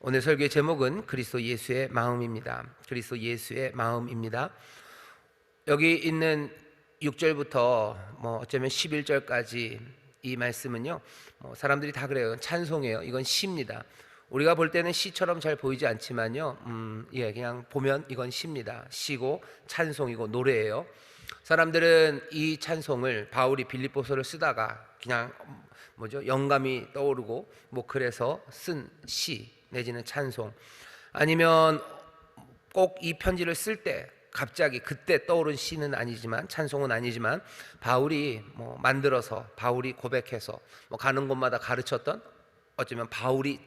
오늘 설교의 제목은 그리스도 예수의 마음입니다. 그리스도 예수의 마음입니다. 여기 있는 6절부터 어쩌면 11절까지 이 말씀은요, 사람들이 다 그래요. 찬송이에요. 이건 시입니다. 우리가 볼 때는 시처럼 잘 보이지 않지만요, 그냥 보면 이건 시입니다. 시고 찬송이고 노래예요. 사람들은 이 찬송을 바울이 빌립보서를 쓰다가 그냥 영감이 떠오르고 그래서 쓴 시 내지는 찬송, 아니면 꼭 이 편지를 쓸 때 갑자기 그때 떠오른 시는 아니지만, 찬송은 아니지만 바울이 만들어서, 바울이 고백해서 가는 곳마다 가르쳤던, 어쩌면 바울이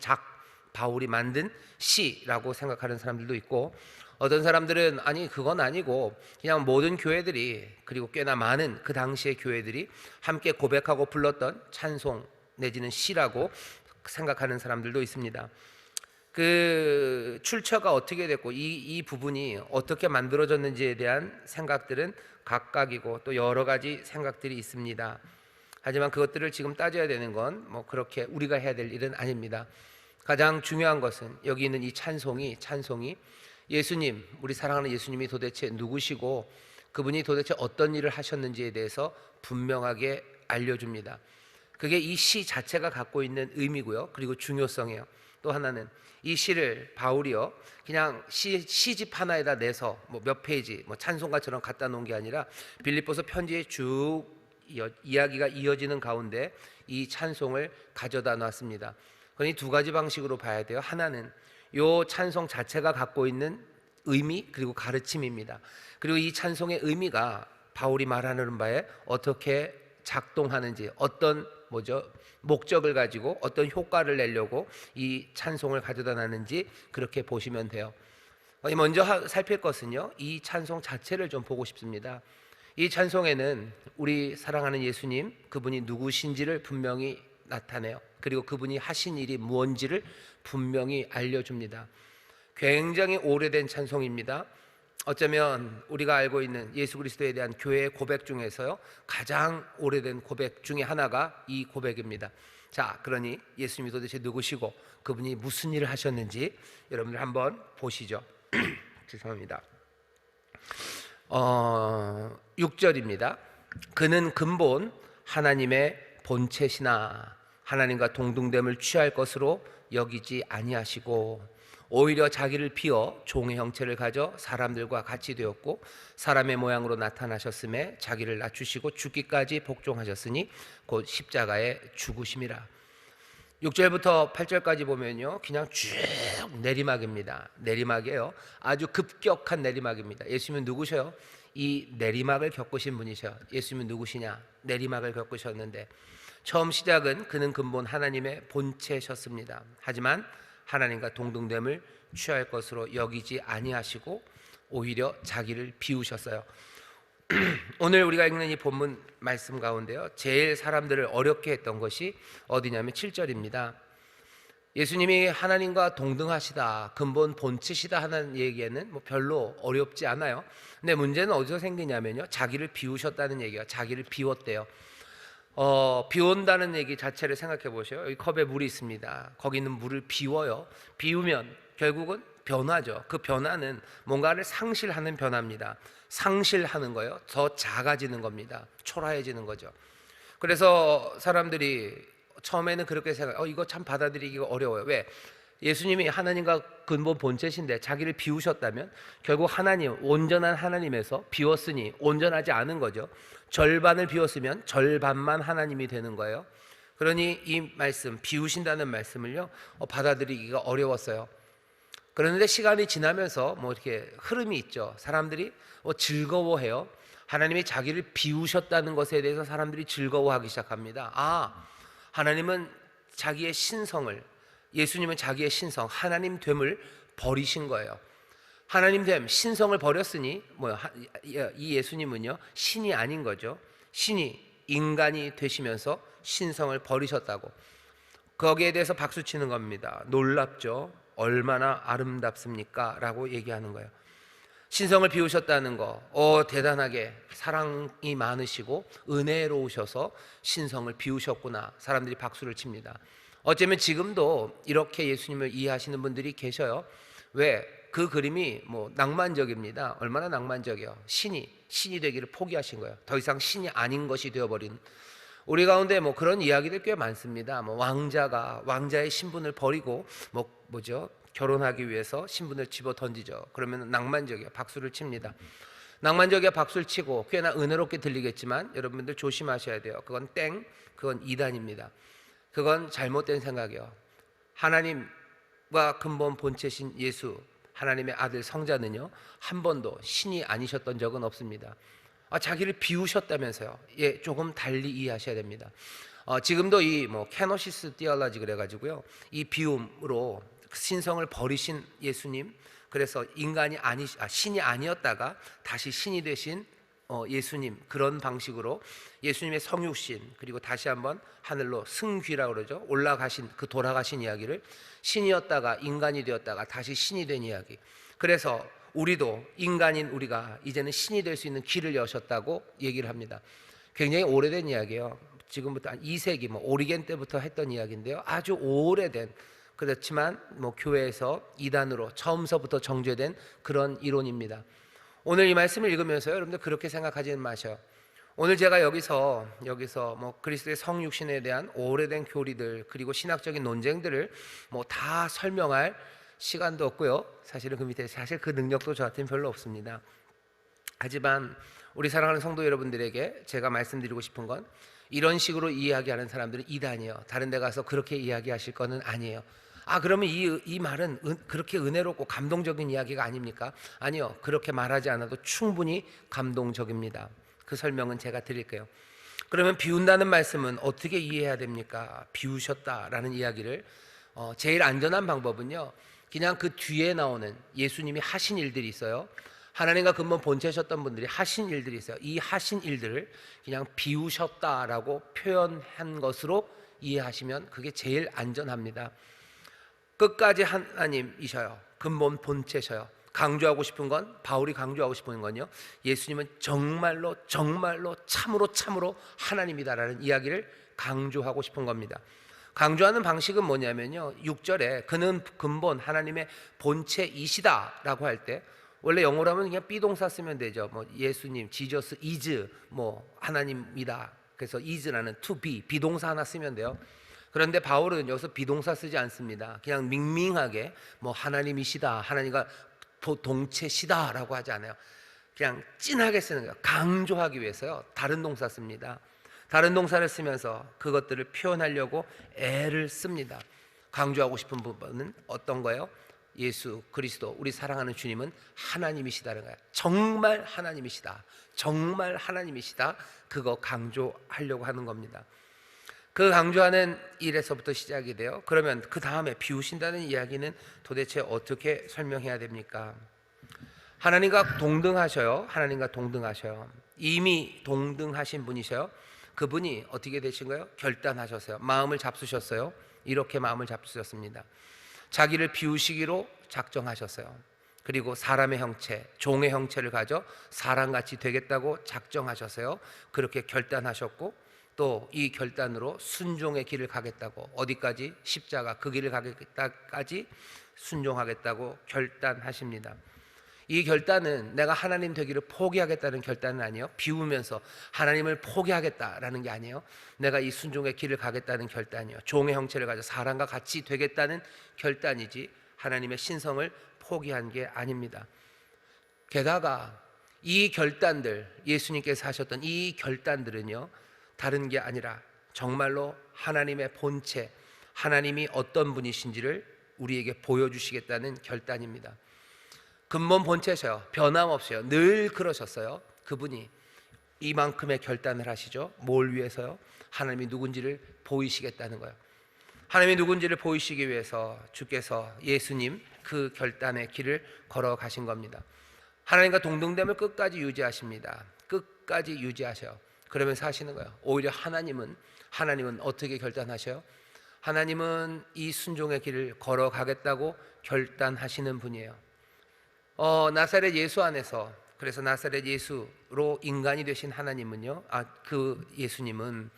만든 시라고 생각하는 사람들도 있고, 어떤 사람들은 아니 그건 아니고 그냥 모든 교회들이, 그리고 꽤나 많은 그 당시의 교회들이 함께 고백하고 불렀던 찬송 내지는 시라고 생각하는 사람들도 있습니다. 그 출처가 어떻게 됐고 이 부분이 어떻게 만들어졌는지에 대한 생각들은 각각이고 또 여러 가지 생각들이 있습니다. 하지만 그것들을 지금 따져야 되는 건 그렇게 우리가 해야 될 일은 아닙니다. 가장 중요한 것은 여기 있는 이 찬송이 예수님, 우리 사랑하는 예수님이 도대체 누구시고 그분이 도대체 어떤 일을 하셨는지에 대해서 분명하게 알려줍니다. 그게 이 시 자체가 갖고 있는 의미고요, 그리고 중요성이에요. 또 하나는 이 시를 바울이요 그냥 시집 하나에다 내서 몇 페이지 찬송가처럼 갖다 놓은 게 아니라 빌립보서 편지에 쭉 이야기가 이어지는 가운데 이 찬송을 가져다 놨습니다. 그러니 두 가지 방식으로 봐야 돼요. 하나는 이 찬송 자체가 갖고 있는 의미 그리고 가르침입니다. 그리고 이 찬송의 의미가 바울이 말하는 바에 어떻게 작동하는지, 어떤 목적을 가지고 어떤 효과를 내려고 이 찬송을 가져다 놨는지 그렇게 보시면 돼요. 먼저 살필 것은요, 이 찬송 자체를 좀 보고 싶습니다. 이 찬송에는 우리 사랑하는 예수님, 그분이 누구신지를 분명히 나타내요. 그리고 그분이 하신 일이 무엇인지를 분명히 알려줍니다. 굉장히 오래된 찬송입니다. 어쩌면 우리가 알고 있는 예수 그리스도에 대한 교회의 고백 중에서요 가장 오래된 고백 중에 하나가 이 고백입니다. 자, 그러니 예수님이 도대체 누구시고 그분이 무슨 일을 하셨는지 여러분들 한번 보시죠. 죄송합니다. 6절입니다. 그는 근본 하나님의 본체시나 하나님과 동등됨을 취할 것으로 여기지 아니하시고 오히려 자기를 비워 종의 형체를 가져 사람들과 같이 되었고 사람의 모양으로 나타나셨음에 자기를 낮추시고 죽기까지 복종하셨으니 곧 십자가에 죽으심이라. 6절부터 8절까지 보면요 그냥 쭉 내리막입니다. 내리막이에요. 아주 급격한 내리막입니다. 예수님은 누구셔요? 이 내리막을 겪으신 분이셔요. 예수님은 누구시냐? 내리막을 겪으셨는데, 처음 시작은 그는 근본 하나님의 본체셨습니다. 하지만 하나님과 동등됨을 취할 것으로 여기지 아니하시고 오히려 자기를 비우셨어요. 오늘 우리가 읽는 이 본문 말씀 가운데요 제일 사람들을 어렵게 했던 것이 어디냐면 7절입니다. 예수님이 하나님과 동등하시다, 근본 본체시다 하는 얘기에는 별로 어렵지 않아요. 근데 문제는 어디서 생기냐면요, 자기를 비우셨다는 얘기가, 자기를 비웠대요. 비운다는 얘기 자체를 생각해 보세요. 여기 컵에 물이 있습니다. 거기 있는 물을 비워요. 비우면 결국은 변화죠. 그 변화는 뭔가를 상실하는 변화입니다. 상실하는 거예요. 더 작아지는 겁니다. 초라해지는 거죠. 그래서 사람들이 처음에는 그렇게 생각해요. 이거 참 받아들이기가 어려워요. 왜? 예수님이 하나님과 근본 본체신데 자기를 비우셨다면 결국 하나님, 온전한 하나님에서 비웠으니 온전하지 않은 거죠. 절반을 비웠으면 절반만 하나님이 되는 거예요. 그러니 이 말씀, 비우신다는 말씀을요 받아들이기가 어려웠어요. 그런데 시간이 지나면서 이렇게 흐름이 있죠. 사람들이 즐거워해요. 하나님이 자기를 비우셨다는 것에 대해서 사람들이 즐거워하기 시작합니다. 하나님은 자기의 신성을, 예수님은 자기의 신성, 하나님 됨을 버리신 거예요. 하나님 됨, 신성을 버렸으니 이 예수님은요 신이 아닌 거죠. 신이 인간이 되시면서 신성을 버리셨다고, 거기에 대해서 박수 치는 겁니다. 놀랍죠? 얼마나 아름답습니까? 라고 얘기하는 거예요. 신성을 비우셨다는 거, 대단하게 사랑이 많으시고 은혜로우셔서 신성을 비우셨구나. 사람들이 박수를 칩니다. 어쩌면 지금도 이렇게 예수님을 이해하시는 분들이 계셔요. 왜? 그 그림이 뭐 낭만적입니다. 얼마나 낭만적이에요. 신이 되기를 포기하신 거예요. 더 이상 신이 아닌 것이 되어버린, 우리 가운데 뭐 그런 이야기들 꽤 많습니다. 뭐 왕자가 왕자의 신분을 버리고 뭐죠? 결혼하기 위해서 신분을 집어 던지죠. 그러면 낭만적이야. 박수를 칩니다. 낭만적이야. 박수를 치고 꽤나 은혜롭게 들리겠지만 여러분들 조심하셔야 돼요. 그건 그건 이단입니다. 그건 잘못된 생각이에요. 하나님과 근본 본체신 예수, 하나님의 아들 성자는요, 한 번도 신이 아니셨던 적은 없습니다. 자기를 비우셨다면서요. 예, 조금 달리 이해하셔야 됩니다. 지금도 이 캐노시스 디얼라지 그래가지고요, 이 비움으로 신성을 버리신 예수님, 그래서 신이 아니었다가 다시 신이 되신 예수님, 그런 방식으로 예수님의 성육신, 그리고 다시 한번 하늘로 승귀라고 그러죠. 올라가신, 그 돌아가신 이야기를 신이었다가 인간이 되었다가 다시 신이 된 이야기. 그래서 우리도 인간인 우리가 이제는 신이 될 수 있는 길을 여셨다고 얘기를 합니다. 굉장히 오래된 이야기예요. 지금부터 한 2세기 오리겐 때부터 했던 이야기인데요. 아주 오래된, 그렇지만 교회에서 이단으로 처음서부터 정죄된 그런 이론입니다. 오늘 이 말씀을 읽으면서 여러분들 그렇게 생각하지는 마셔요. 오늘 제가 여기서 그리스도의 성육신에 대한 오래된 교리들, 그리고 신학적인 논쟁들을 다 설명할 시간도 없고요. 사실은 그 밑에 그 능력도 저한테는 별로 없습니다. 하지만 우리 사랑하는 성도 여러분들에게 제가 말씀드리고 싶은 건, 이런 식으로 이야기하는 사람들은 이단이에요. 다른 데 가서 그렇게 이야기하실 거는 아니에요. 그러면 이 말은 그렇게 은혜롭고 감동적인 이야기가 아닙니까? 아니요. 그렇게 말하지 않아도 충분히 감동적입니다. 그 설명은 제가 드릴게요. 그러면 비운다는 말씀은 어떻게 이해해야 됩니까? 비우셨다라는 이야기를 제일 안전한 방법은요, 그냥 그 뒤에 나오는 예수님이 하신 일들이 있어요. 하나님과 근본 본체셨던 분들이 하신 일들이 있어요. 이 하신 일들을 그냥 비우셨다라고 표현한 것으로 이해하시면 그게 제일 안전합니다. 끝까지 하나님이셔요. 근본 본체셔요. 강조하고 싶은 건, 바울이 강조하고 싶은 건요, 예수님은 정말로 참으로 하나님이다라는 이야기를 강조하고 싶은 겁니다. 강조하는 방식은 뭐냐면요, 6절에 그는 근본 하나님의 본체이시다라고 할 때, 원래 영어로 하면 그냥 비동사 쓰면 되죠. 예수님, 지저스 is 하나님이다. 그래서 is라는 to be, 비동사 하나 쓰면 돼요. 그런데 바울은 여기서 비동사 쓰지 않습니다. 그냥 밍밍하게 하나님이시다, 하나님과 동체시다라고 하지 않아요. 그냥 찐하게 쓰는 거예요. 강조하기 위해서요, 다른 동사 씁니다. 다른 동사를 쓰면서 그것들을 표현하려고 애를 씁니다. 강조하고 싶은 부분은 어떤 거예요? 예수 그리스도, 우리 사랑하는 주님은 하나님이시다는 거예요. 정말 하나님이시다, 정말 하나님이시다, 그거 강조하려고 하는 겁니다. 그 강조하는 일에서부터 시작이 돼요. 그러면 그 다음에 비우신다는 이야기는 도대체 어떻게 설명해야 됩니까? 하나님과 동등하셔요. 하나님과 동등하셔요. 이미 동등하신 분이셔요. 그분이 어떻게 되신 거예요? 결단하셨어요. 마음을 잡수셨어요. 이렇게 마음을 잡수셨습니다. 자기를 비우시기로 작정하셨어요. 그리고 사람의 형체, 종의 형체를 가져 사람같이 되겠다고 작정하셨어요. 그렇게 결단하셨고, 또 이 결단으로 순종의 길을 가겠다고, 어디까지? 십자가, 그 길을 가겠다까지 순종하겠다고 결단하십니다. 이 결단은 내가 하나님 되기를 포기하겠다는 결단은 아니에요. 비우면서 하나님을 포기하겠다라는 게 아니에요. 내가 이 순종의 길을 가겠다는 결단이에요. 종의 형체를 가져 사람과 같이 되겠다는 결단이지, 하나님의 신성을 포기한 게 아닙니다. 게다가 이 결단들, 예수님께서 하셨던 이 결단들은요, 다른 게 아니라 정말로 하나님의 본체, 하나님이 어떤 분이신지를 우리에게 보여주시겠다는 결단입니다. 근본 본체셔요. 변함없어요. 늘 그러셨어요. 그분이 이만큼의 결단을 하시죠. 뭘 위해서요? 하나님이 누군지를 보이시겠다는 거예요. 하나님이 누군지를 보이시기 위해서 주께서 예수님 그 결단의 길을 걸어가신 겁니다. 하나님과 동등됨을 끝까지 유지하십니다. 끝까지 유지하셔요. 그러면서 하시는 거예요. 오히려 하나님은 어떻게 결단하셔요? 하나님은 이 순종의 길을 걸어가겠다고 결단하시는 분이에요. 나사렛 예수 안에서, 그래서 나사렛 예수로 인간이 되신 하나님은요, 그 예수님은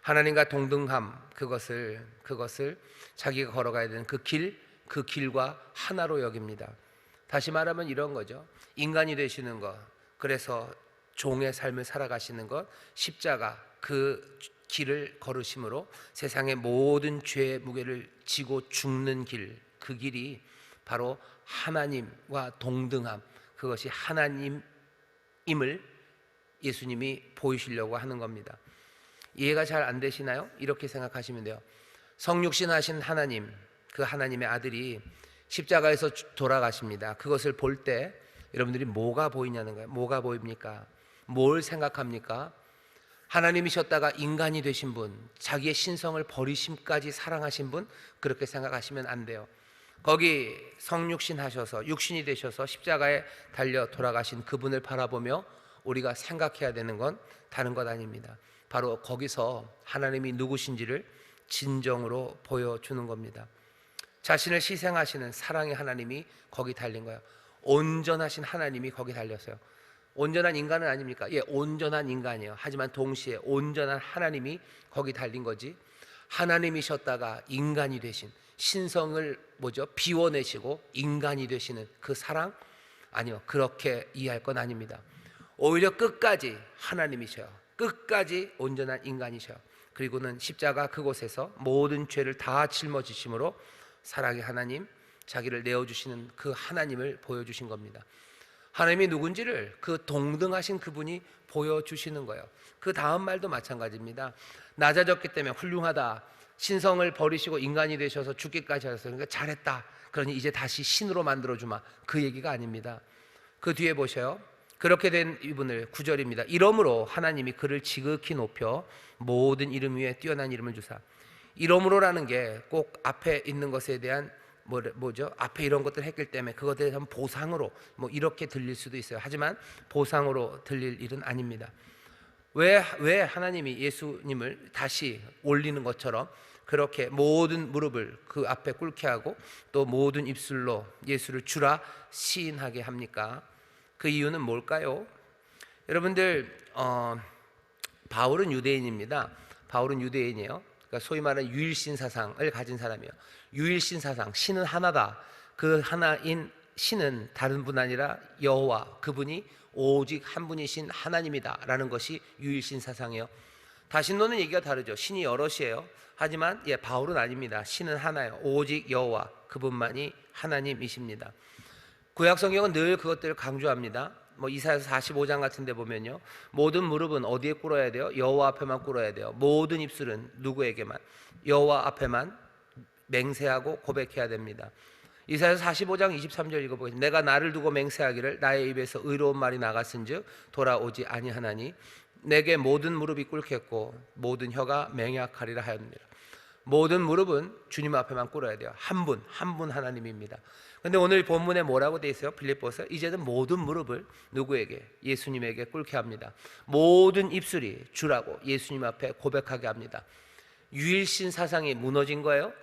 하나님과 동등함, 그것을 자기가 걸어가야 되는 그 길과 하나로 여깁니다. 다시 말하면 이런 거죠. 인간이 되시는 것, 그래서 종의 삶을 살아가시는 것, 십자가 그 길을 걸으심으로 세상의 모든 죄의 무게를 지고 죽는 길, 그 길이 바로 하나님과 동등함, 그것이 하나님임을 예수님이 보이시려고 하는 겁니다. 이해가 잘 안 되시나요? 이렇게 생각하시면 돼요. 성육신 하신 하나님, 그 하나님의 아들이 십자가에서 돌아가십니다. 그것을 볼 때 여러분들이 뭐가 보이냐는 거예요. 뭐가 보입니까? 뭘 생각합니까? 하나님이셨다가 인간이 되신 분, 자기의 신성을 버리심까지 사랑하신 분, 그렇게 생각하시면 안 돼요. 거기 성육신 하셔서 육신이 되셔서 십자가에 달려 돌아가신 그분을 바라보며 우리가 생각해야 되는 건 다른 것 아닙니다. 바로 거기서 하나님이 누구신지를 진정으로 보여주는 겁니다. 자신을 희생하시는 사랑의 하나님이 거기 달린 거예요. 온전하신 하나님이 거기 달렸어요. 온전한 인간은 아닙니까? 예, 온전한 인간이에요. 하지만 동시에 온전한 하나님이 거기 달린 거지. 하나님이셨다가 인간이 되신, 신성을 비워내시고 인간이 되시는 그 사랑? 아니요, 그렇게 이해할 건 아닙니다. 오히려 끝까지 하나님이셔요. 끝까지 온전한 인간이셔요. 그리고는 십자가 그곳에서 모든 죄를 다 짊어지심으로 사랑의 하나님, 자기를 내어주시는 그 하나님을 보여주신 겁니다. 하나님이 누군지를 그 동등하신 그분이 보여주시는 거예요. 그 다음 말도 마찬가지입니다. 낮아졌기 때문에 훌륭하다, 신성을 버리시고 인간이 되셔서 죽기까지 하셨어요. 그러니까 잘했다, 그러니 이제 다시 신으로 만들어주마, 그 얘기가 아닙니다. 그 뒤에 보셔요. 그렇게 된 이분을 9절입니다. 이러므로 하나님이 그를 지극히 높여 모든 이름 위에 뛰어난 이름을 주사. 이러므로라는 게 꼭 앞에 있는 것에 대한 앞에 이런 것들 했기 때문에 그것에 대한 보상으로 이렇게 들릴 수도 있어요. 하지만 보상으로 들릴 일은 아닙니다. 왜 하나님이 예수님을 다시 올리는 것처럼 그렇게 모든 무릎을 그 앞에 꿇게 하고 또 모든 입술로 예수를 주라 시인하게 합니까? 그 이유는 뭘까요? 여러분들, 바울은 유대인입니다. 바울은 유대인이에요. 그러니까 소위 말하는 유일신 사상을 가진 사람이에요. 유일신 사상, 신은 하나다. 그 하나인 신은 다른 분 아니라 여호와, 그분이 오직 한 분이신 하나님이다 라는 것이 유일신 사상이에요. 다신론은 얘기가 다르죠. 신이 여럿이에요. 하지만 바울은 아닙니다. 신은 하나예요. 오직 여호와, 그분만이 하나님이십니다. 구약 성경은 늘 그것들을 강조합니다. 이사야서 45장 같은 데 보면요, 모든 무릎은 어디에 꿇어야 돼요? 여호와 앞에만 꿇어야 돼요. 모든 입술은 누구에게만? 여호와 앞에만 맹세하고 고백해야 됩니다. 이사야서 45장 23절 읽어보겠습니다. 내가 나를 두고 맹세하기를 나의 입에서 의로운 말이 나갔은즉 돌아오지 아니하나니 내게 모든 무릎이 꿇겠고 모든 혀가 맹약하리라 하였느니라. 모든 무릎은 주님 앞에만 꿇어야 돼요. 한 분 하나님입니다. 그런데 오늘 본문에 뭐라고 돼 있어요? 빌립보서 이제는 모든 무릎을 누구에게? 예수님에게 꿇게 합니다. 모든 입술이 주라고 예수님 앞에 고백하게 합니다. 유일신 사상이 무너진 거예요?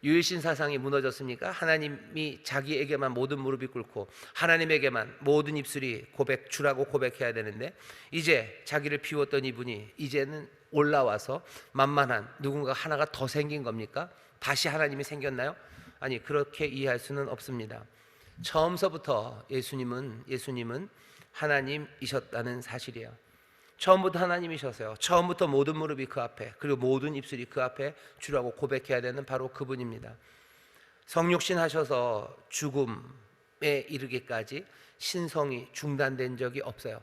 유일신 사상이 무너졌습니까? 하나님이 자기에게만 모든 무릎이 꿇고 하나님에게만 모든 입술이 주라고 고백해야 되는데 이제 자기를 비웠던 이분이 이제는 올라와서 만만한 누군가 하나가 더 생긴 겁니까? 다시 하나님이 생겼나요? 아니, 그렇게 이해할 수는 없습니다. 처음서부터 예수님은 하나님이셨다는 사실이에요. 처음부터 하나님이셨어요. 처음부터 모든 무릎이 그 앞에, 그리고 모든 입술이 그 앞에 주라고 고백해야 되는 바로 그분입니다. 성육신 하셔서 죽음에 이르기까지 신성이 중단된 적이 없어요.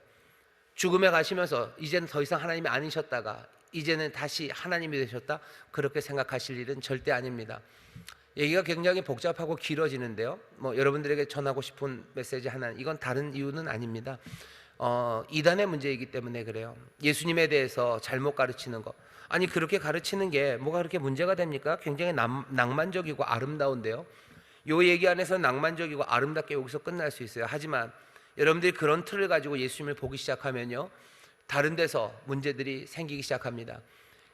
죽음에 가시면서 이제는 더 이상 하나님이 아니셨다가 이제는 다시 하나님이 되셨다, 그렇게 생각하실 일은 절대 아닙니다. 얘기가 굉장히 복잡하고 길어지는데요, 여러분들에게 전하고 싶은 메시지 하나는, 이건 다른 이유는 아닙니다. 이단의 문제이기 때문에 그래요. 예수님에 대해서 잘못 가르치는 거, 아니 그렇게 가르치는 게 뭐가 그렇게 문제가 됩니까? 굉장히 낭만적이고 아름다운데요, 요 얘기 안에서 낭만적이고 아름답게 여기서 끝날 수 있어요. 하지만 여러분들이 그런 틀을 가지고 예수님을 보기 시작하면요, 다른 데서 문제들이 생기기 시작합니다.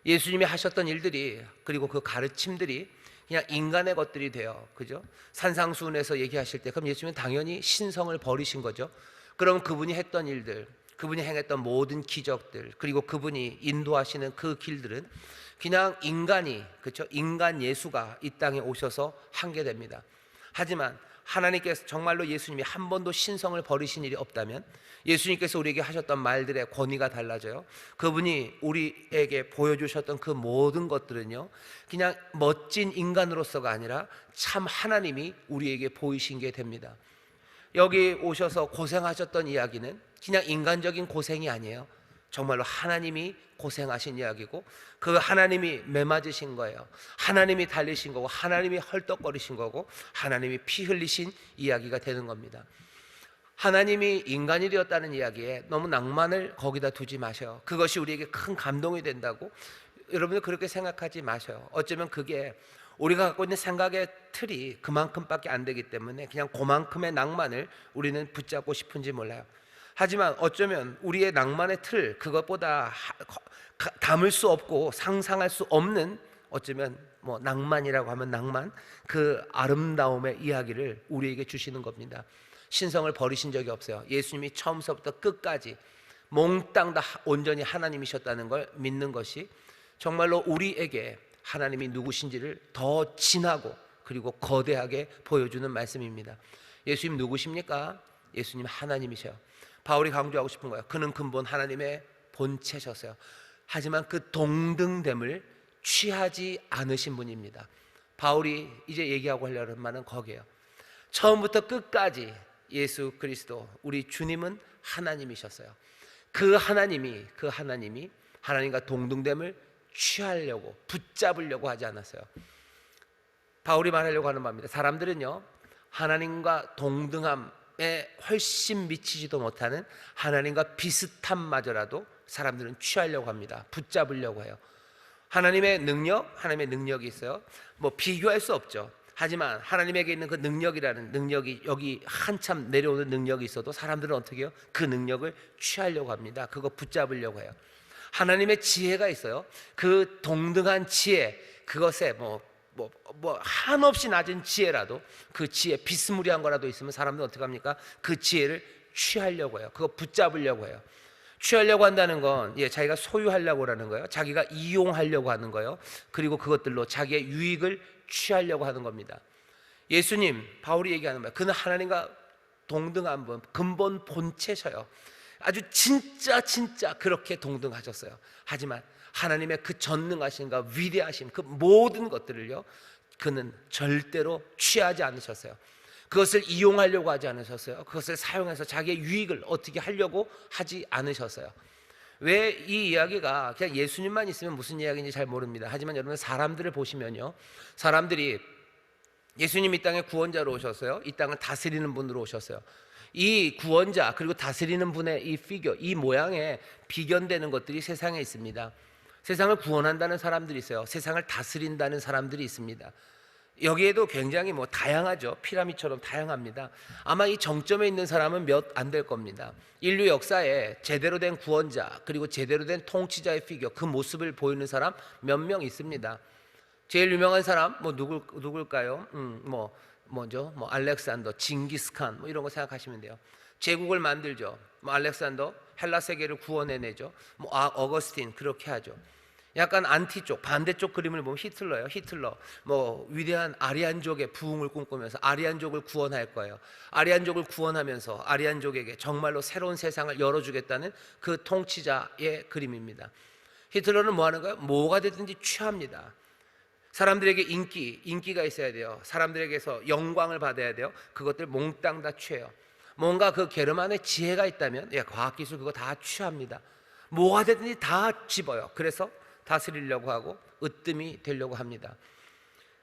예수님이 하셨던 일들이, 그리고 그 가르침들이 그냥 인간의 것들이 돼요. 그죠? 산상수훈에서 얘기하실 때 그럼 예수님은 당연히 신성을 버리신 거죠. 그럼 그분이 했던 일들, 그분이 행했던 모든 기적들, 그리고 그분이 인도하시는 그 길들은 그냥 인간이, 그렇죠? 인간 예수가 이 땅에 오셔서 한 게 됩니다. 하지만 하나님께서 정말로 예수님이 한 번도 신성을 버리신 일이 없다면 예수님께서 우리에게 하셨던 말들의 권위가 달라져요. 그분이 우리에게 보여주셨던 그 모든 것들은요, 그냥 멋진 인간으로서가 아니라 참 하나님이 우리에게 보이신 게 됩니다. 여기 오셔서 고생하셨던 이야기는 그냥 인간적인 고생이 아니에요. 정말로 하나님이 고생하신 이야기고, 그 하나님이 매맞으신 거예요. 하나님이 달리신 거고, 하나님이 헐떡거리신 거고, 하나님이 피 흘리신 이야기가 되는 겁니다. 하나님이 인간이 되었다는 이야기에 너무 낭만을 거기다 두지 마셔요. 그것이 우리에게 큰 감동이 된다고 여러분들 그렇게 생각하지 마셔요. 어쩌면 그게 우리가 갖고 있는 생각의 틀이 그만큼밖에 안 되기 때문에 그냥 그만큼의 낭만을 우리는 붙잡고 싶은지 몰라요. 하지만 어쩌면 우리의 낭만의 틀, 그것보다 담을 수 없고 상상할 수 없는, 어쩌면 뭐 낭만이라고 하면 낭만, 그 아름다움의 이야기를 우리에게 주시는 겁니다. 신성을 버리신 적이 없어요. 예수님이 처음서부터 끝까지 몽땅 다 온전히 하나님이셨다는 걸 믿는 것이 정말로 우리에게 하나님이 누구신지를 더 진하고 그리고 거대하게 보여주는 말씀입니다. 예수님 누구십니까? 예수님 하나님이셔요. 바울이 강조하고 싶은 거예요. 그는 근본 하나님의 본체셨어요. 하지만 그 동등됨을 취하지 않으신 분입니다. 바울이 이제 얘기하고 하려는 말은 거기에요. 처음부터 끝까지 예수 그리스도 우리 주님은 하나님이셨어요. 그 하나님이 하나님과 동등됨을 취하려고, 붙잡으려고 하지 않았어요. 바울이 말하려고 하는 말입니다. 사람들은요, 하나님과 동등함에 훨씬 미치지도 못하는 하나님과 비슷함마저라도 사람들은 취하려고 합니다. 붙잡으려고 해요. 하나님의 능력이 있어요. 뭐 비교할 수 없죠. 하지만 하나님에게 있는 그 능력이라는 능력이, 여기 한참 내려오는 능력이 있어도 사람들은 어떻게 해요? 그 능력을 취하려고 합니다. 그거 붙잡으려고 해요. 하나님의 지혜가 있어요. 그 동등한 지혜, 그것에 한없이 낮은 지혜라도, 그 지혜 비스무리한 거라도 있으면 사람들은 어떻게 합니까? 그 지혜를 취하려고 해요. 그거 붙잡으려고 해요. 취하려고 한다는 건 자기가 소유하려고 하는 거예요. 자기가 이용하려고 하는 거예요. 그리고 그것들로 자기의 유익을 취하려고 하는 겁니다. 예수님, 바울이 얘기하는 거예요. 그는 하나님과 동등한 분, 근본 본체셔요. 아주 진짜 그렇게 동등하셨어요. 하지만 하나님의 그 전능하심과 위대하심, 그 모든 것들을요, 그는 절대로 취하지 않으셨어요. 그것을 이용하려고 하지 않으셨어요. 그것을 사용해서 자기의 유익을 어떻게 하려고 하지 않으셨어요. 왜 이 이야기가 그냥 예수님만 있으면 무슨 이야기인지 잘 모릅니다. 하지만 여러분, 사람들을 보시면요, 사람들이 예수님 이 땅에 구원자로 오셨어요. 이 땅을 다스리는 분으로 오셨어요. 이 구원자 그리고 다스리는 분의 이 피겨, 이 모양에 비견되는 것들이 세상에 있습니다. 세상을 구원한다는 사람들이 있어요. 세상을 다스린다는 사람들이 있습니다. 여기에도 굉장히 다양하죠. 피라미드처럼 다양합니다. 아마 이 정점에 있는 사람은 몇 안 될 겁니다. 인류 역사에 제대로 된 구원자 그리고 제대로 된 통치자의 피겨, 그 모습을 보이는 사람 몇 명 있습니다. 제일 유명한 사람 누굴까요? 알렉산더, 징기스칸 이런 거 생각하시면 돼요. 제국을 만들죠. 알렉산더 헬라 세계를 구원해내죠. 어거스틴 그렇게 하죠. 약간 안티쪽, 반대쪽 그림을 보면 히틀러예요. 히틀러 위대한 아리안족의 부흥을 꿈꾸면서 아리안족을 구원할 거예요. 아리안족을 구원하면서 아리안족에게 정말로 새로운 세상을 열어주겠다는 그 통치자의 그림입니다. 히틀러는 뭐 하는 거예요? 뭐가 되든지 취합니다. 사람들에게 인기가 있어야 돼요. 사람들에게서 영광을 받아야 돼요. 그것들 몽땅 다 취해요. 뭔가 그 게르만의 지혜가 있다면 과학기술 그거 다 취합니다. 뭐가 되든지 다 집어요. 그래서 다스리려고 하고 으뜸이 되려고 합니다.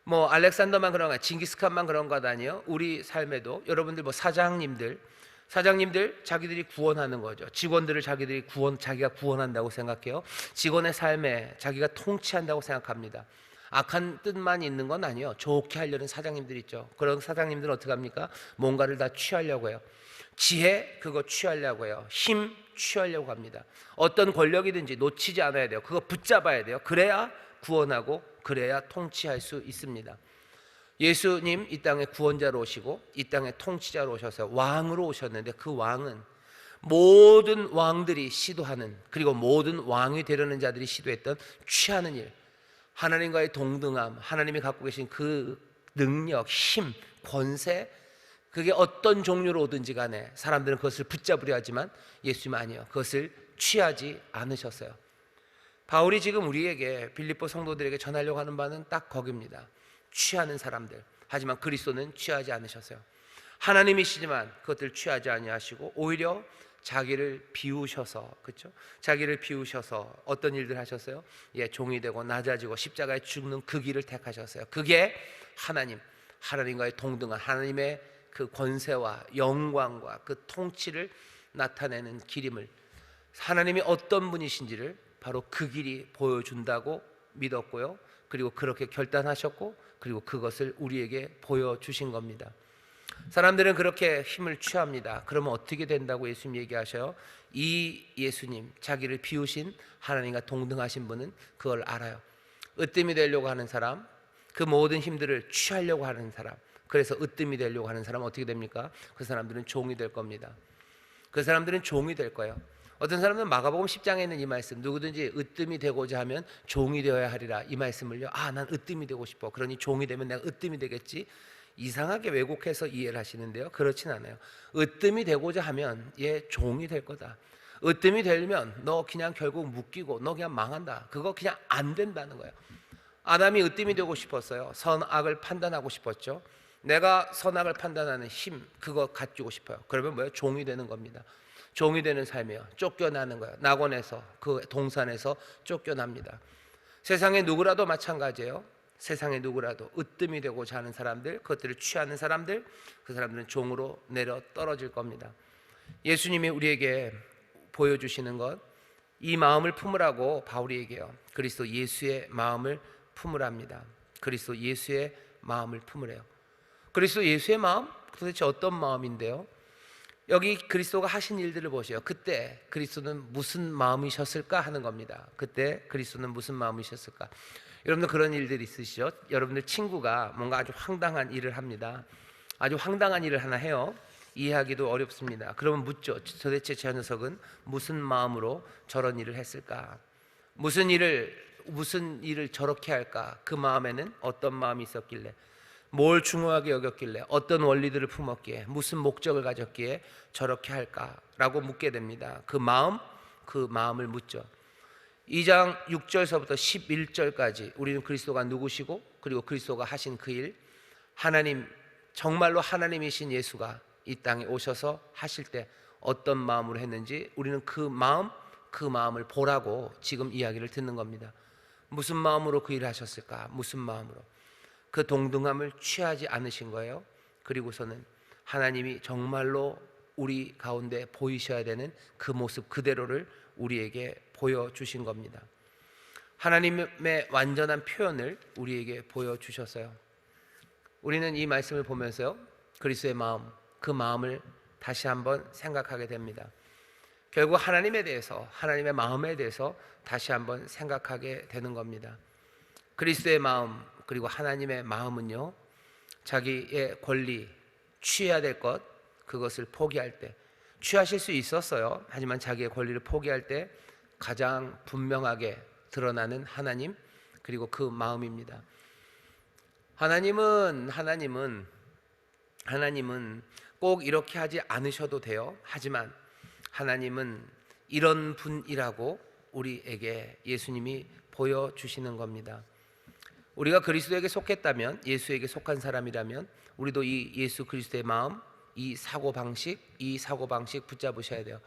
알렉산더만 그런 거, 징기스칸만 그런 것 아니에요. 우리 삶에도 여러분들 사장님들 자기들이 구원하는 거죠. 직원들을 자기가 구원한다고 생각해요. 직원의 삶에 자기가 통치한다고 생각합니다. 악한 뜻만 있는 건 아니에요. 좋게 하려는 사장님들 있죠. 그런 사장님들은 어떻게 합니까? 뭔가를 다 취하려고 해요. 지혜 그거 취하려고 해요. 힘 취하려고 합니다. 어떤 권력이든지 놓치지 않아야 돼요. 그거 붙잡아야 돼요. 그래야 구원하고 그래야 통치할 수 있습니다. 예수님 이 땅에 구원자로 오시고 이 땅에 통치자로 오셔서 왕으로 오셨는데, 그 왕은 모든 왕들이 시도하는, 그리고 모든 왕이 되려는 자들이 시도했던 취하는 일, 하나님과의 동등함, 하나님이 갖고 계신 그 능력, 힘, 권세, 그게 어떤 종류로 오든지 간에 사람들은 그것을 붙잡으려 하지만 예수님은 아니에요. 그것을 취하지 않으셨어요. 바울이 지금 우리에게, 빌립보 성도들에게 전하려고 하는 바는 딱 거기입니다. 취하는 사람들. 하지만 그리스도는 취하지 않으셨어요. 하나님이시지만 그것들 취하지 아니하시고 오히려 자기를 비우셔서, 그렇죠? 자기를 비우셔서 어떤 일들 하셨어요? 예, 종이 되고 낮아지고 십자가에 죽는 그 길을 택하셨어요. 그게 하나님과의 동등한, 하나님의 그 권세와 영광과 그 통치를 나타내는 길임을, 하나님이 어떤 분이신지를 바로 그 길이 보여준다고 믿었고요. 그리고 그렇게 결단하셨고, 그리고 그것을 우리에게 보여주신 겁니다. 사람들은 그렇게 힘을 취합니다. 그러면 어떻게 된다고 예수님 얘기하셔요? 이 예수님, 자기를 비우신 하나님과 동등하신 분은 그걸 알아요. 으뜸이 되려고 하는 사람, 그 모든 힘들을 취하려고 하는 사람, 그래서 으뜸이 되려고 하는 사람은 어떻게 됩니까? 그 사람들은 종이 될 겁니다. 그 사람들은 종이 될 거예요. 어떤 사람은 마가복음 10장에 있는 이 말씀, 누구든지 으뜸이 되고자 하면 종이 되어야 하리라, 이 말씀을요, 난 으뜸이 되고 싶어, 그러니 종이 되면 내가 으뜸이 되겠지, 이상하게 왜곡해서 이해를 하시는데요, 그렇진 않아요. 으뜸이 되고자 하면 종이 될 거다. 으뜸이 되려면 너 그냥 결국 묶이고 너 그냥 망한다. 그거 그냥 안 된다는 거예요. 아담이 으뜸이 되고 싶었어요. 선악을 판단하고 싶었죠. 내가 선악을 판단하는 힘, 그거 가지고 싶어요. 그러면 뭐예요? 종이 되는 겁니다. 종이 되는 삶이에요. 쫓겨나는 거예요. 낙원에서, 그 동산에서 쫓겨납니다. 세상에 누구라도 마찬가지예요. 세상에 누구라도 으뜸이 되고자 하는 사람들, 그것들을 취하는 사람들, 그 사람들은 종으로 내려 떨어질 겁니다. 예수님이 우리에게 보여주시는 것, 이 마음을 품으라고 바울이 얘기해요. 그리스도 예수의 마음을 품으랍니다. 그리스도 예수의 마음을 품으래요. 그리스도 예수의 마음? 도대체 어떤 마음인데요? 여기 그리스도가 하신 일들을 보세요. 그때 그리스도는 무슨 마음이셨을까 하는 겁니다. 그때 그리스도는 무슨 마음이셨을까? 여러분들 그런 일들 있으시죠? 여러분들 친구가 뭔가 아주 황당한 일을 합니다. 아주 황당한 일을 하나 해요. 이해하기도 어렵습니다. 그러면 묻죠. 도대체 저 녀석은 무슨 마음으로 저런 일을 했을까? 무슨 일을 저렇게 할까? 그 마음에는 어떤 마음이 있었길래, 뭘 중요하게 여겼길래, 어떤 원리들을 품었기에, 무슨 목적을 가졌기에 저렇게 할까라고 묻게 됩니다. 그 마음을 묻죠. 2장 6절서부터 11절까지 우리는 그리스도가 누구시고, 그리고 그리스도가 하신 그 일, 하나님, 정말로 하나님이신 예수가 이 땅에 오셔서 하실 때 어떤 마음으로 했는지 우리는 그 마음을 보라고 지금 이야기를 듣는 겁니다. 무슨 마음으로 그 일을 하셨을까? 무슨 마음으로? 그 동등함을 취하지 않으신 거예요. 그리고서는 하나님이 정말로 우리 가운데 보이셔야 되는 그 모습 그대로를 우리에게 보여주신 겁니다. 하나님의 완전한 표현을 우리에게 보여주셨어요. 우리는 이 말씀을 보면서요, 그리스도의 마음, 그 마음을 다시 한번 생각하게 됩니다. 결국 하나님에 대해서, 하나님의 마음에 대해서 다시 한번 생각하게 되는 겁니다. 그리스도의 마음, 그리고 하나님의 마음은요, 자기의 권리, 취해야 될 것, 그것을 포기할 때, 취하실 수 있었어요. 하지만 자기의 권리를 포기할 때 가장 분명하게 드러나는 하나님, 그리고 그 마음입니다. 하나님은 꼭 이렇게 하지 않으셔도 돼요. 하지만 하나님은 이런 분이라고 우리에게 예수님이 보여주시는 겁니다. 우리가 그리스도에게 속했다면, 예수에게 속한 사람이라면 우리도 이 예수 그리스도의 마음, 이 사고방식 붙잡으셔야 돼요.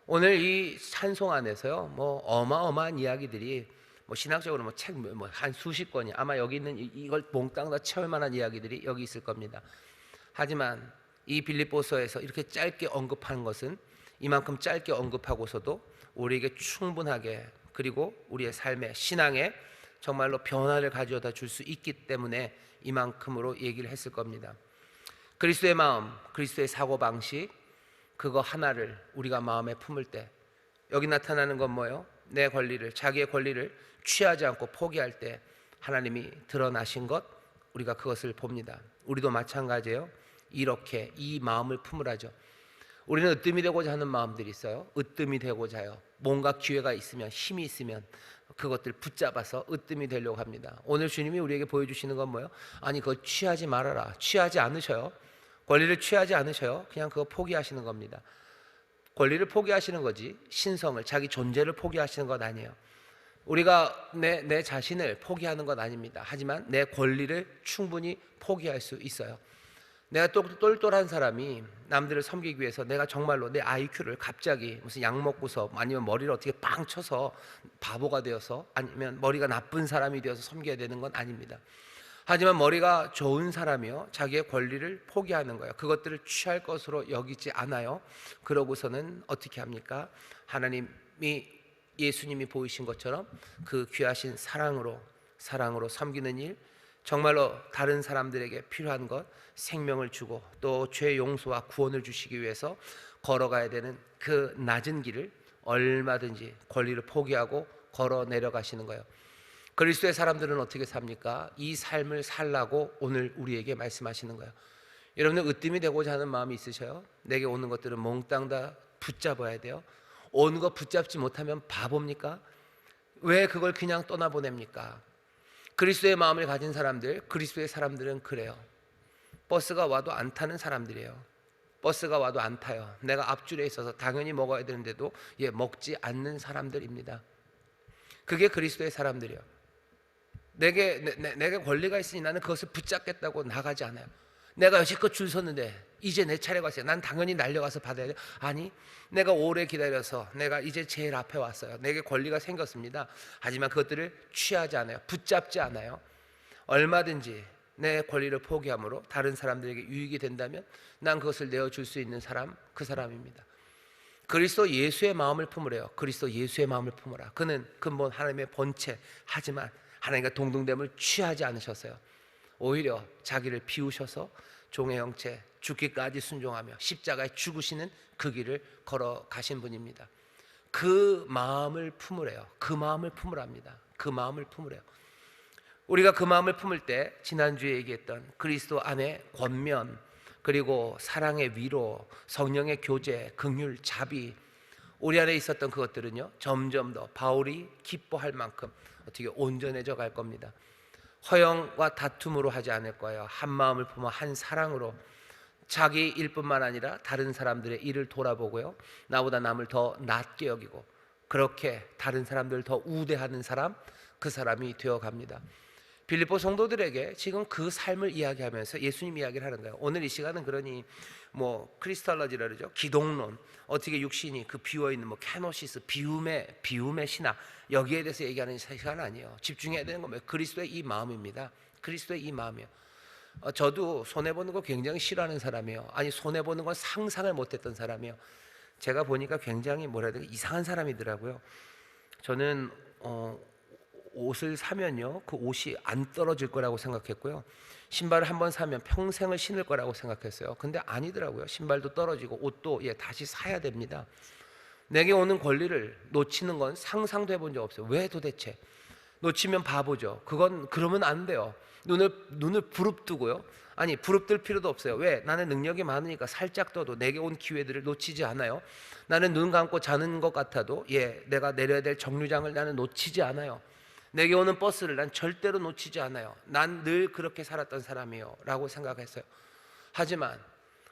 오늘 이 찬송 안에서요, 어마어마한 이야기들이, 신학적으로 책 한 수십 권이, 아마 여기 있는 이걸 몽땅 다 채울 만한 이야기들이 여기 있을 겁니다. 하지만 이 빌립보서에서 이렇게 짧게 언급하는 것은, 이만큼 짧게 언급하고서도 우리에게 충분하게, 그리고 우리의 삶의 신앙에 정말로 변화를 가져다 줄 수 있기 때문에 이만큼으로 얘기를 했을 겁니다. 그리스도의 마음, 그리스도의 사고방식, 그거 하나를 우리가 마음에 품을 때 여기 나타나는 건 뭐예요? 내 권리를, 자기의 권리를 취하지 않고 포기할 때 하나님이 드러나신 것, 우리가 그것을 봅니다. 우리도 마찬가지예요. 이렇게 이 마음을 품으라죠. 우리는 으뜸이 되고자 하는 마음들이 있어요. 으뜸이 되고자 해요. 뭔가 기회가 있으면, 힘이 있으면 그것들 붙잡아서 으뜸이 되려고 합니다. 오늘 주님이 우리에게 보여주시는 건 뭐예요? 아니, 그거 취하지 말아라. 취하지 않으셔요. 권리를 취하지 않으셔요. 그냥 그거 포기하시는 겁니다. 권리를 포기하시는 거지 신성을, 자기 존재를 포기하시는 건 아니에요. 우리가 내 자신을 포기하는 건 아닙니다. 하지만 내 권리를 충분히 포기할 수 있어요. 내가 똘똘한 사람이 남들을 섬기기 위해서 내가 정말로 내 IQ를 갑자기 무슨 약 먹고서 아니면 머리를 어떻게 빵 쳐서 바보가 되어서 아니면 머리가 나쁜 사람이 되어서 섬겨야 되는 건 아닙니다. 하지만 머리가 좋은 사람이요, 자기의 권리를 포기하는 거예요. 그것들을 취할 것으로 여기지 않아요. 그러고서는 어떻게 합니까? 하나님이, 예수님이 보이신 것처럼 그 귀하신 사랑으로 섬기는 일, 정말로 다른 사람들에게 필요한 것, 생명을 주고 또 죄 용서와 구원을 주시기 위해서 걸어가야 되는 그 낮은 길을 얼마든지 권리를 포기하고 걸어 내려가시는 거예요. 그리스도의 사람들은 어떻게 삽니까? 이 삶을 살라고 오늘 우리에게 말씀하시는 거예요. 여러분들 으뜸이 되고자 하는 마음이 있으셔요? 내게 오는 것들은 몽땅 다 붙잡아야 돼요. 오는 거 붙잡지 못하면 바보입니까? 왜 그걸 그냥 떠나보냅니까? 그리스도의 마음을 가진 사람들, 그리스도의 사람들은 그래요. 버스가 와도 안 타는 사람들이에요. 버스가 와도 안 타요. 내가 앞줄에 있어서 당연히 먹어야 되는데도 먹지 않는 사람들입니다. 그게 그리스도의 사람들이에요. 내게 권리가 있으니 나는 그것을 붙잡겠다고 나가지 않아요. 내가 여지껏 줄 섰는데 이제 내 차례가 왔어요. 난 당연히 날려가서 받아야 돼요. 아니, 내가 오래 기다려서 내가 이제 제일 앞에 왔어요. 내게 권리가 생겼습니다. 하지만 그것들을 취하지 않아요. 붙잡지 않아요. 얼마든지 내 권리를 포기함으로 다른 사람들에게 유익이 된다면 난 그것을 내어줄 수 있는 사람, 그 사람입니다. 그리스도 예수의 마음을 품으래요. 그리스도 예수의 마음을 품으라. 그는 근본 하나님의 본체, 하지만 하나님과 동등됨을 취하지 않으셨어요. 오히려 자기를 비우셔서 종의 형체, 죽기까지 순종하며 십자가에 죽으시는 그 길을 걸어가신 분입니다. 그 마음을 품으래요. 그 마음을 품으랍니다. 그 마음을 품으래요. 우리가 그 마음을 품을 때 지난주에 얘기했던 그리스도 안에 권면, 그리고 사랑의 위로, 성령의 교제, 긍휼, 자비, 우리 안에 있었던 그것들은요, 점점 더 바울이 기뻐할 만큼 어떻게 온전해져 갈 겁니다. 허영과 다툼으로 하지 않을 거예요. 한 마음을 품어 한 사랑으로 자기 일뿐만 아니라 다른 사람들의 일을 돌아보고요, 나보다 남을 더 낮게 여기고 그렇게 다른 사람들을 더 우대하는 사람, 그 사람이 되어갑니다. 빌립보 성도들에게 지금 그 삶을 이야기하면서 예수님 이야기를 하는 거예요. 오늘 이 시간은 그러니 크리스탈러지라 그러죠. 기독론, 어떻게 육신이 그 비워있는 캐노시스, 비움의 신학, 여기에 대해서 얘기하는 시간 아니에요. 집중해야 되는 건 그리스도의 이 마음입니다. 그리스도의 이 마음이에요. 저도 손해보는 거 굉장히 싫어하는 사람이에요. 아니, 손해보는 건 상상을 못했던 사람이에요. 제가 보니까 굉장히 이상한 사람이더라고요. 저는 옷을 사면요, 그 옷이 안 떨어질 거라고 생각했고요, 신발을 한번 사면 평생을 신을 거라고 생각했어요. 근데 아니더라고요. 신발도 떨어지고 옷도 다시 사야 됩니다. 내게 오는 권리를 놓치는 건 상상도 해본 적 없어요. 왜 도대체? 놓치면 바보죠. 그러면 안 돼요. 눈을 부릅뜨고요. 아니, 부릅뜰 필요도 없어요. 왜? 나는 능력이 많으니까 살짝 떠도 내게 온 기회들을 놓치지 않아요. 나는 눈 감고 자는 것 같아도 내가 내려야 될 정류장을 나는 놓치지 않아요. 내게 오는 버스를 난 절대로 놓치지 않아요. 난 늘 그렇게 살았던 사람이에요 라고 생각했어요. 하지만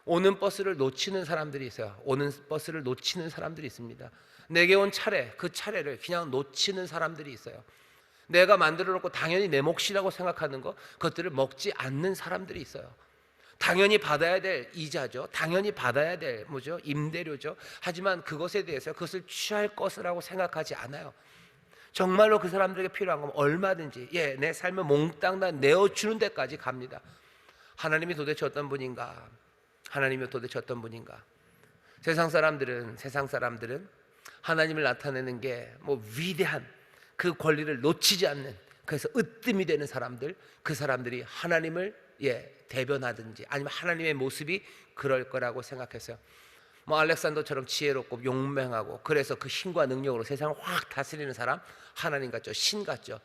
오는 버스를 놓치는 사람들이 있어요. 오는 버스를 놓치는 사람들이 있습니다. 내게 온 차례, 그 차례를 그냥 놓치는 사람들이 있어요. 내가 만들어 놓고 당연히 내 몫이라고 생각하는 것, 그것들을 먹지 않는 사람들이 있어요. 당연히 받아야 될 이자죠. 당연히 받아야 될 임대료죠. 하지만 그것에 대해서 그것을 취할 것이라고 생각하지 않아요. 정말로 그 사람들에게 필요한 건 얼마든지 내 삶을 몽땅 다 내어주는 데까지 갑니다. 하나님이 도대체 어떤 분인가? 하나님이 도대체 어떤 분인가? 세상 사람들은 하나님을 나타내는 게 위대한 그 권리를 놓치지 않는, 그래서 으뜸이 되는 사람들, 그 사람들이 하나님을 대변하든지 아니면 하나님의 모습이 그럴 거라고 생각했어요. 알렉산더처럼 지혜롭고 용맹하고, 그래서 그 힘과 능력으로 세상을 확 다스리는 사람, 하나님 같죠. 신 같죠.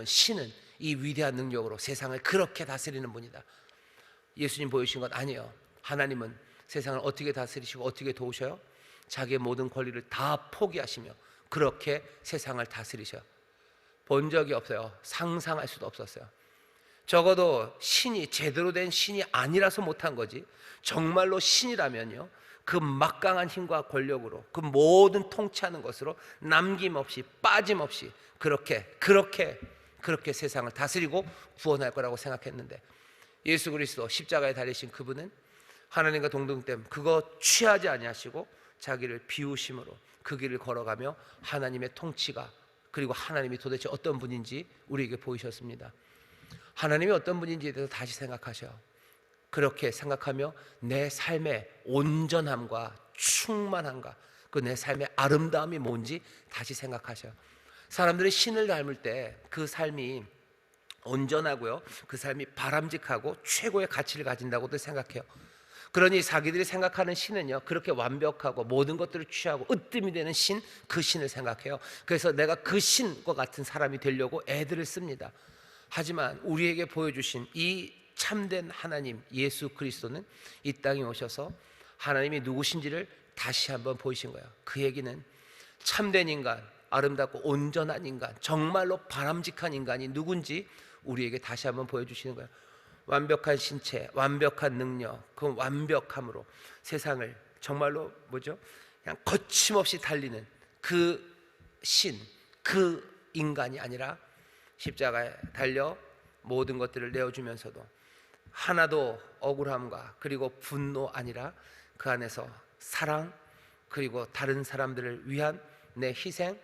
신은 이 위대한 능력으로 세상을 그렇게 다스리는 분이다. 예수님 보여주신 것 아니에요. 하나님은 세상을 어떻게 다스리시고 어떻게 도우셔요? 자기의 모든 권리를 다 포기하시며 그렇게 세상을 다스리셔요. 본 적이 없어요. 상상할 수도 없었어요. 적어도 신이 제대로 된 신이 아니라서 못한 거지, 정말로 신이라면요, 그 막강한 힘과 권력으로 그 모든 통치하는 것으로 남김없이 빠짐없이 그렇게 세상을 다스리고 구원할 거라고 생각했는데, 예수 그리스도 십자가에 달리신 그분은 하나님과 동등됨 그거 취하지 아니하시고 자기를 비우심으로 그 길을 걸어가며 하나님의 통치가, 그리고 하나님이 도대체 어떤 분인지 우리에게 보이셨습니다. 하나님이 어떤 분인지에 대해서 다시 생각하셔. 그렇게 생각하며 내 삶의 온전함과 충만함과 그 내 삶의 아름다움이 뭔지 다시 생각하셔. 사람들이 신을 닮을 때 그 삶이 온전하고요, 그 삶이 바람직하고 최고의 가치를 가진다고도 생각해요. 그러니 자기들이 생각하는 신은요, 그렇게 완벽하고 모든 것들을 취하고 으뜸이 되는 신, 그 신을 생각해요. 그래서 내가 그 신과 같은 사람이 되려고 애들을 씁니다. 하지만 우리에게 보여주신 이 참된 하나님 예수 그리스도는 이 땅에 오셔서 하나님이 누구신지를 다시 한번 보이신 거예요. 그 얘기는 참된 인간, 아름답고 온전한 인간, 정말로 바람직한 인간이 누군지 우리에게 다시 한번 보여주시는 거예요. 완벽한 신체, 완벽한 능력, 그 완벽함으로 세상을 정말로 그냥 거침없이 달리는 그 신, 그 인간이 아니라 십자가에 달려 모든 것들을 내어주면서도 하나도 억울함과 그리고 분노 아니라 그 안에서 사랑, 그리고 다른 사람들을 위한 내 희생,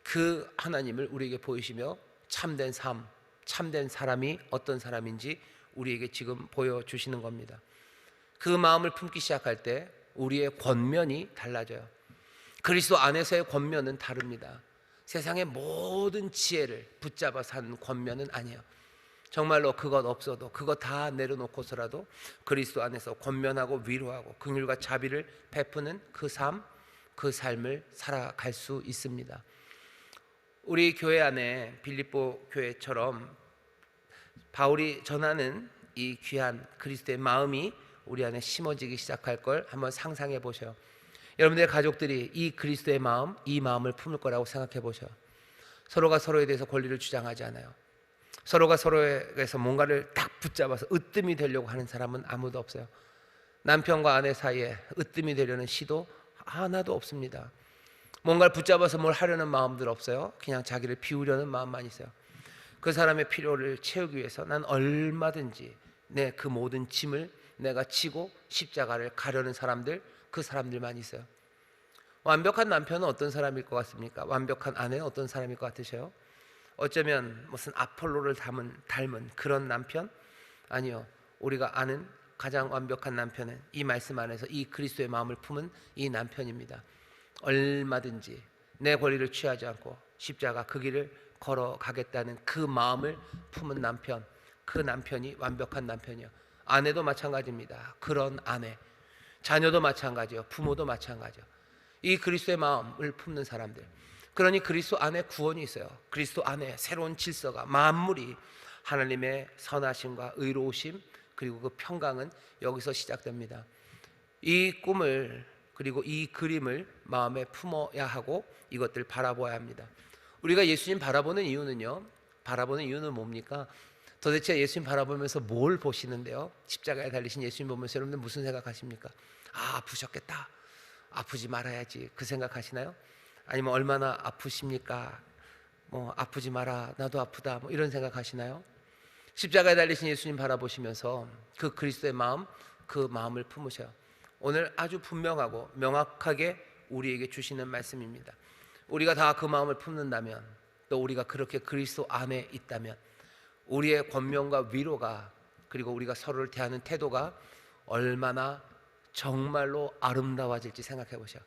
그 하나님을 우리에게 보이시며 참된 삶, 참된 사람이 어떤 사람인지 우리에게 지금 보여주시는 겁니다. 그 마음을 품기 시작할 때 우리의 권면이 달라져요. 그리스도 안에서의 권면은 다릅니다. 세상의 모든 지혜를 붙잡아 사는 권면은 아니에요. 정말로 그것 없어도 그것 다 내려놓고서라도 그리스도 안에서 권면하고 위로하고 긍휼과 자비를 베푸는 그 삶, 그 삶을 살아갈 수 있습니다. 우리 교회 안에 빌립보 교회처럼 바울이 전하는 이 귀한 그리스도의 마음이 우리 안에 심어지기 시작할 걸 한번 상상해 보셔요. 여러분들의 가족들이 이 그리스도의 마음, 이 마음을 품을 거라고 생각해 보셔요. 서로가 서로에 대해서 권리를 주장하지 않아요. 서로가 서로에게서 뭔가를 딱 붙잡아서 으뜸이 되려고 하는 사람은 아무도 없어요. 남편과 아내 사이에 으뜸이 되려는 시도 하나도 없습니다. 뭔가를 붙잡아서 뭘 하려는 마음들 없어요. 그냥 자기를 비우려는 마음만 있어요. 그 사람의 필요를 채우기 위해서 난 얼마든지 내 그 모든 짐을 내가 지고 십자가를 가려는 사람들, 그 사람들만 있어요. 완벽한 남편은 어떤 사람일 것 같습니까? 완벽한 아내는 어떤 사람일 것 같으세요? 어쩌면 무슨 아폴로를 닮은 그런 남편? 아니요. 우리가 아는 가장 완벽한 남편은 이 말씀 안에서 이 그리스도의 마음을 품은 이 남편입니다. 얼마든지 내 권리를 취하지 않고 십자가 그 길을 걸어가겠다는 그 마음을 품은 남편, 그 남편이 완벽한 남편이요. 아내도 마찬가지입니다. 그런 아내, 자녀도 마찬가지요. 부모도 마찬가지요. 이 그리스도의 마음을 품는 사람들, 그러니 그리스도 안에 구원이 있어요. 그리스도 안에 새로운 질서가, 만물이 하나님의 선하심과 의로우심 그리고 그 평강은 여기서 시작됩니다. 이 꿈을 그리고 이 그림을 마음에 품어야 하고 이것들 바라보아야 합니다. 우리가 예수님 바라보는 이유는요, 바라보는 이유는 뭡니까? 도대체 예수님 바라보면서 뭘 보시는데요? 십자가에 달리신 예수님 보면서 여러분들 무슨 생각하십니까? 아, 아프셨겠다, 아프지 말아야지, 그 생각하시나요? 아니면 얼마나 아프십니까? 아프지 마라, 나도 아프다, 이런 생각하시나요? 십자가에 달리신 예수님 바라보시면서 그 그리스도의 마음, 그 마음을 품으셔요. 오늘 아주 분명하고 명확하게 우리에게 주시는 말씀입니다. 우리가 다 그 마음을 품는다면, 또 우리가 그렇게 그리스도 안에 있다면 우리의 권면과 위로가, 그리고 우리가 서로를 대하는 태도가 얼마나 정말로 아름다워질지 생각해 보셔.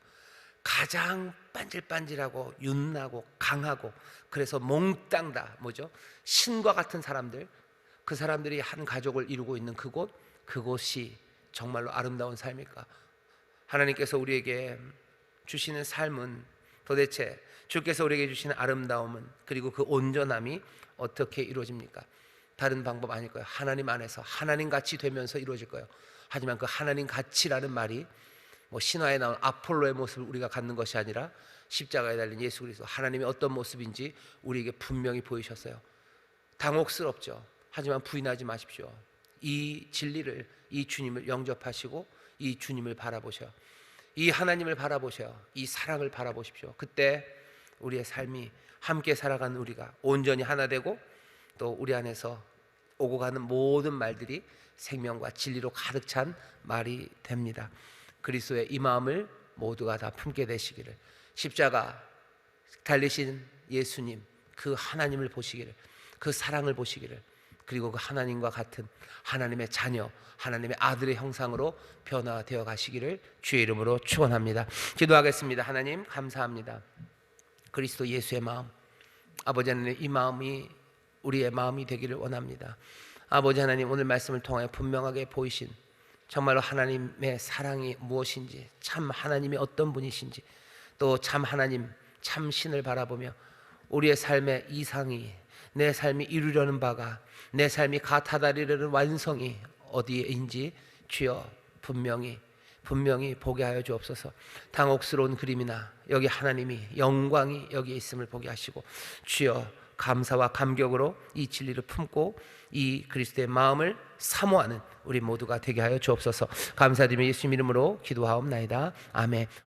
가장 반질반질하고 윤나고 강하고 그래서 몽땅 다 신과 같은 사람들, 그 사람들이 한 가족을 이루고 있는 그곳이 정말로 아름다운 삶일까? 하나님께서 우리에게 주시는 삶은, 도대체 주께서 우리에게 주시는 아름다움은, 그리고 그 온전함이 어떻게 이루어집니까? 다른 방법 아닐 거예요. 하나님 안에서 하나님같이 되면서 이루어질 거예요. 하지만 그 하나님 가치라는 말이 뭐 신화에 나온 아폴로의 모습을 우리가 갖는 것이 아니라 십자가에 달린 예수 그리스도 하나님의 어떤 모습인지 우리에게 분명히 보이셨어요. 당혹스럽죠. 하지만 부인하지 마십시오. 이 진리를, 이 주님을 영접하시고 이 주님을 바라보셔, 이 하나님을 바라보셔, 이 사랑을 바라보십시오. 그때 우리의 삶이 함께 살아가는 우리가 온전히 하나 되고 또 우리 안에서 오고 가는 모든 말들이 생명과 진리로 가득 찬 말이 됩니다. 그리스도의 이 마음을 모두가 다 품게 되시기를, 십자가 달리신 예수님 그 하나님을 보시기를, 그 사랑을 보시기를, 그리고 그 하나님과 같은 하나님의 자녀, 하나님의 아들의 형상으로 변화되어 가시기를 주의 이름으로 축원합니다. 기도하겠습니다. 하나님 감사합니다. 그리스도 예수의 마음, 아버지 하나님, 이 마음이 우리의 마음이 되기를 원합니다. 아버지 하나님, 오늘 말씀을 통하여 분명하게 보이신 정말로 하나님의 사랑이 무엇인지, 참 하나님이 어떤 분이신지, 또 참 하나님, 참 신을 바라보며 우리의 삶의 이상이, 내 삶이 이루려는 바가, 내 삶이 가다다리려는 완성이 어디에인지 주여 분명히 보게 하여 주옵소서. 당혹스러운 그림이나 여기 하나님이, 영광이 여기에 있음을 보게 하시고 주여 감사와 감격으로 이 진리를 품고 이 그리스도의 마음을 사모하는 우리 모두가 되게 하여 주옵소서. 감사드리며 예수님 이름으로 기도하옵나이다. 아멘.